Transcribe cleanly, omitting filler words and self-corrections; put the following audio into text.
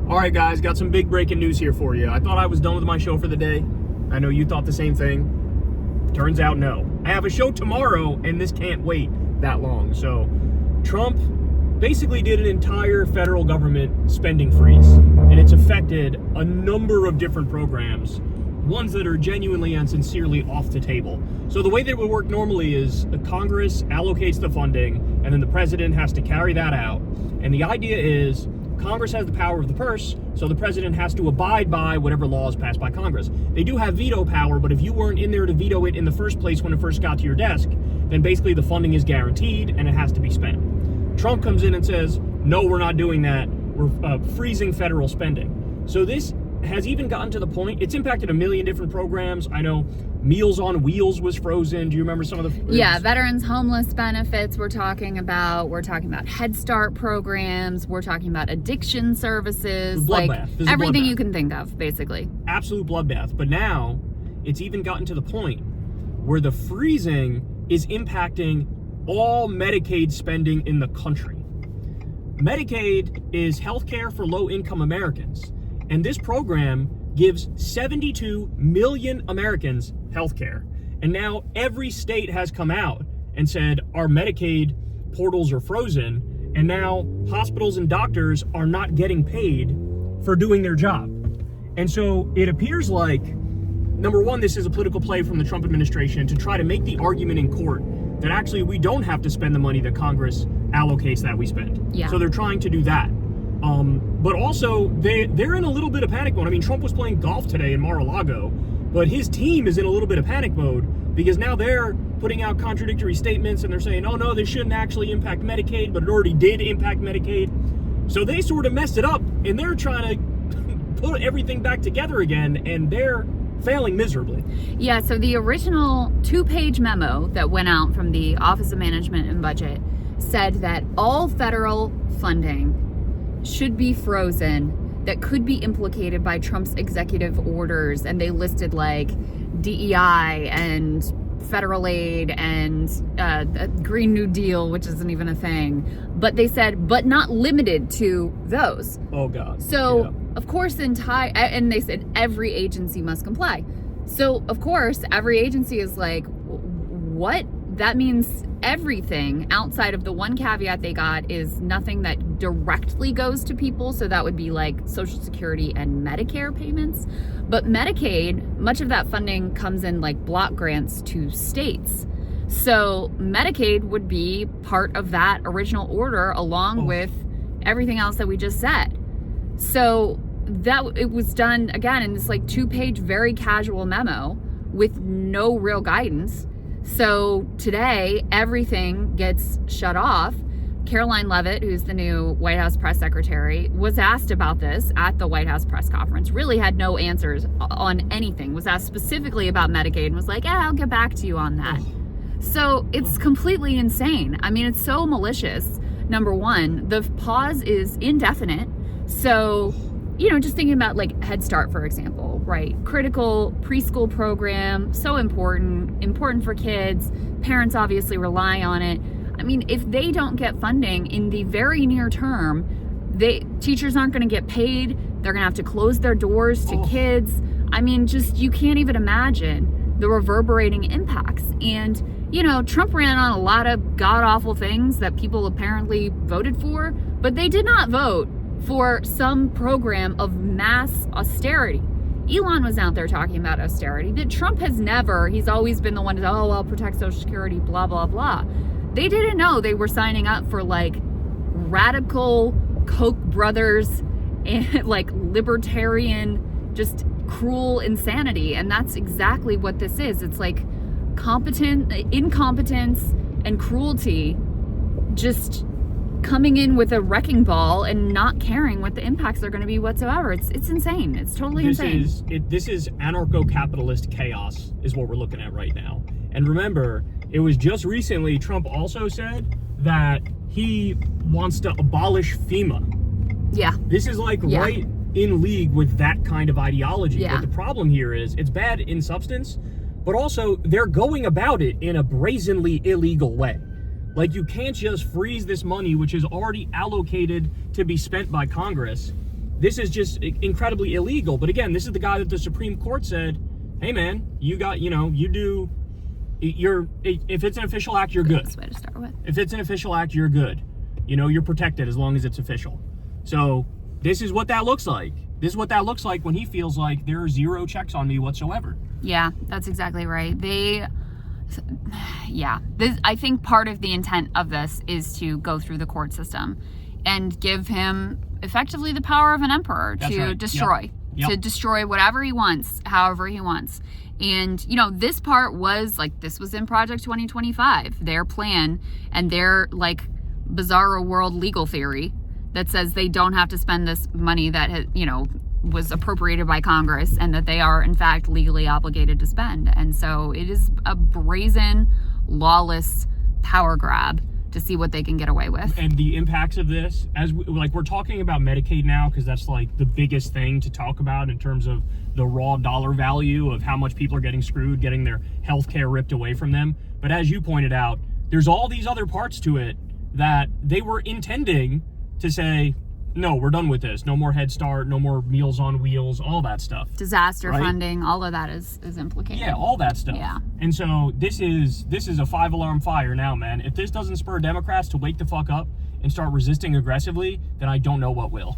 All right, guys, got some big breaking news here for you. I thought I was done with my show for the day. I know you thought the same thing. Turns out, no. I have a show tomorrow, and this can't wait that long. So, Trump basically did an entire federal government spending freeze, and it's affected a number of different programs, ones that are genuinely and sincerely off the table. So the way that it would work normally is Congress allocates the funding, and then the president has to carry that out. And the idea is Congress has the power of the purse, so the president has to abide by whatever laws passed by Congress. They do have veto power, but if you weren't in there to veto it in the first place when it first got to your desk, then basically the funding is guaranteed and it has to be spent. Trump comes in and says, no, we're not doing that. We're freezing federal spending. So this has even gotten to the point, it's impacted a million different programs. I know Meals on Wheels was frozen. Do you remember some of the... Yeah, veterans homeless benefits we're talking about. We're talking about Head Start programs. We're talking about addiction services. Bloodbath. Everything you can think of, basically. Absolute bloodbath. But now, it's even gotten to the point where the freezing is impacting all Medicaid spending in the country. Medicaid is healthcare for low-income Americans. And this program gives 72 million Americans health care. And now every state has come out and said our Medicaid portals are frozen, and now hospitals and doctors are not getting paid for doing their job. And so it appears like, number one, this is a political play from the Trump administration to try to make the argument in court that actually we don't have to spend the money that Congress allocates that we spend. Yeah. So they're trying to do that. But also, they're in a little bit of panic mode. I mean, Trump was playing golf today in Mar-a-Lago, but his team is in a little bit of panic mode because now they're putting out contradictory statements and they're saying, oh no, this shouldn't actually impact Medicaid, but it already did impact Medicaid. So they sort of messed it up, and they're trying to put everything back together again, and they're failing miserably. Yeah, so the original 2-page memo that went out from the Office of Management and Budget said that all federal funding should be frozen that could be implicated by Trump's executive orders, and they listed like DEI and federal aid and Green New Deal, which isn't even a thing, but they said but not limited to those. Oh god. So yeah. Of course and they said every agency must comply. So of course every agency is like, what? That means everything outside of the one caveat they got is nothing that directly goes to people. So that would be like Social Security and Medicare payments. But Medicaid, much of that funding comes in like block grants to states. So Medicaid would be part of that original order along with everything else that we just said. So that it was done again in this like 2-page, very casual memo with no real guidance. So today, everything gets shut off. Caroline Leavitt, who's the new White House press secretary, was asked about this at the White House press conference, really had no answers on anything, was asked specifically about Medicaid and was like, yeah, I'll get back to you on that. So it's completely insane. I mean, it's so malicious. Number one, the pause is indefinite. So, you know, just thinking about like Head Start, for example, right? Critical preschool program, so important for kids. Parents obviously rely on it. I mean, if they don't get funding in the very near term, teachers aren't going to get paid. They're going to have to close their doors to kids. I mean, just you can't even imagine the reverberating impacts. And, you know, Trump ran on a lot of god-awful things that people apparently voted for, but they did not vote for some program of mass austerity. Elon was out there talking about austerity that Trump has never. He's always been the one to, oh, I'll protect Social Security, blah, blah, blah. They didn't know they were signing up for like radical Koch brothers and like libertarian, just cruel insanity. And that's exactly what this is. It's like incompetence and cruelty just coming in with a wrecking ball and not caring what the impacts are going to be whatsoever. It's insane. It's totally insane. This is anarcho-capitalist chaos is what we're looking at right now. And remember, it was just recently Trump also said that he wants to abolish FEMA. Yeah. This is like right in league with that kind of ideology. Yeah. But the problem here is it's bad in substance, but also they're going about it in a brazenly illegal way. Like, you can't just freeze this money, which is already allocated to be spent by Congress, this is just incredibly illegal. But again, this is the guy that the Supreme Court said, hey man, you got, if it's an official act, you're good. That's a way to start with. If it's an official act, you're good. You're protected as long as it's official. So this is what that looks like. This is what that looks like when he feels like there are zero checks on me whatsoever. Yeah, that's exactly right. I think part of the intent of this is to go through the court system and give him effectively the power of an emperor destroy. Yep. To destroy whatever he wants, however he wants. And, this part was this was in Project 2025, their plan and their bizarro world legal theory that says they don't have to spend this money that was appropriated by Congress and that they are in fact legally obligated to spend. And so it is a brazen, lawless power grab to see what they can get away with. And the impacts of this, as we're talking about Medicaid now, because that's the biggest thing to talk about in terms of the raw dollar value of how much people are getting screwed, getting their health care ripped away from them. But as you pointed out, there's all these other parts to it that they were intending to say, no, we're done with this. No more Head Start, no more Meals on Wheels, all that stuff. Disaster funding, all of that is implicated. Yeah, all that stuff. Yeah. And so this is a 5-alarm fire now, man. If this doesn't spur Democrats to wake the fuck up and start resisting aggressively, then I don't know what will.